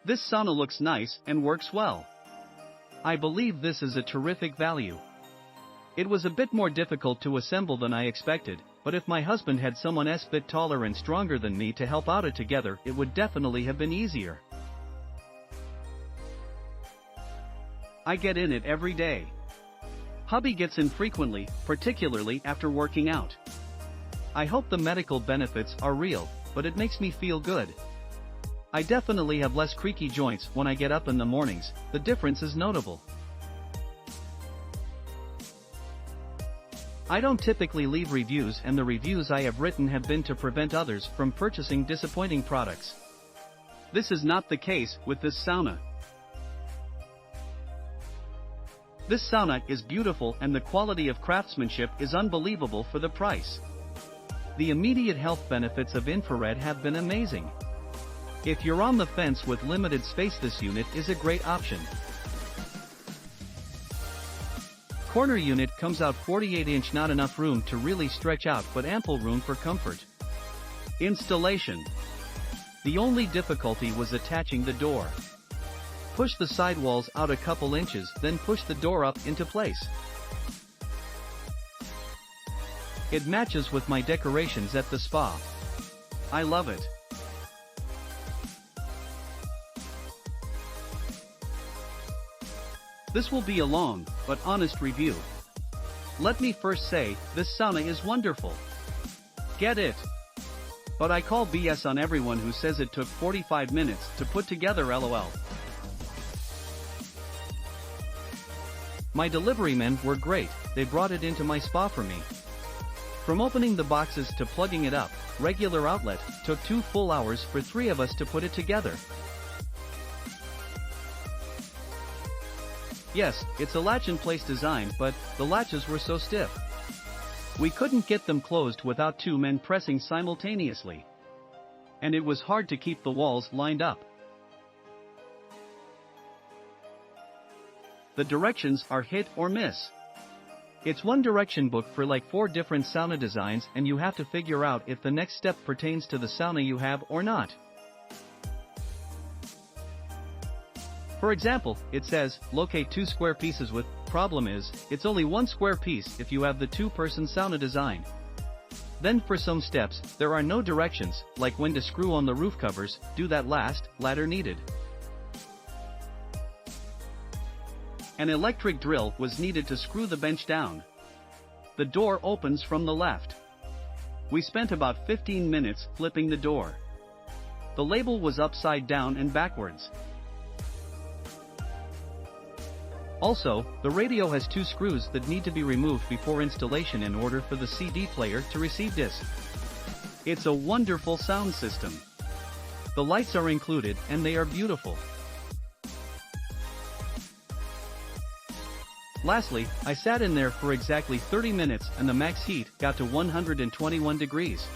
This sauna looks nice and works well. I believe this is a terrific value. It was a bit more difficult to assemble than I expected, but if my husband had someone a bit taller and stronger than me to help out it together, it would definitely have been easier. I get in it every day. Hubby gets in frequently, particularly after working out. I hope the medical benefits are real, but it makes me feel good. I definitely have less creaky joints when I get up in the mornings. The difference is notable. I don't typically leave reviews, and the reviews I have written have been to prevent others from purchasing disappointing products. This is not the case with this sauna. This sauna is beautiful and the quality of craftsmanship is unbelievable for the price. The immediate health benefits of infrared have been amazing. If you're on the fence with limited space, this unit is a great option. Corner unit comes out 48-inch, not enough room to really stretch out but ample room for comfort. Installation. The only difficulty was attaching the door. Push the sidewalls out a couple inches, then push the door up into place. It matches with my decorations at the spa. I love it. This will be a long, but honest review. Let me first say, this sauna is wonderful. Get it? But I call BS on everyone who says it took 45 minutes to put together, lol. My delivery men were great, they brought it into my spa for me. From opening the boxes to plugging it up, regular outlet, took 2 full hours for 3 of us to put it together. Yes, it's a latch-in-place design, but the latches were so stiff. We couldn't get them closed without 2 men pressing simultaneously. And it was hard to keep the walls lined up. The directions are hit or miss. It's one direction book for like 4 different sauna designs, and you have to figure out if the next step pertains to the sauna you have or not. For example, it says, locate 2 square pieces with, problem is, it's only 1 square piece if you have the 2-person sauna design. Then for some steps, there are no directions, like when to screw on the roof covers, do that last, ladder needed. An electric drill was needed to screw the bench down. The door opens from the left. We spent about 15 minutes flipping the door. The label was upside down and backwards. Also, the radio has 2 screws that need to be removed before installation in order for the CD player to receive disc. It's a wonderful sound system. The lights are included and they are beautiful. Lastly, I sat in there for exactly 30 minutes and the max heat got to 121 degrees.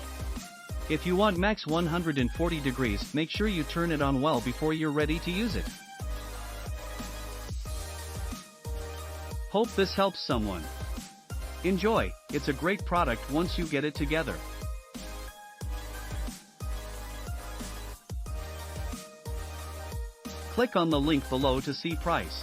If you want max 140 degrees, make sure you turn it on well before you're ready to use it. Hope this helps someone. Enjoy, it's a great product once you get it together. Click on the link below to see price.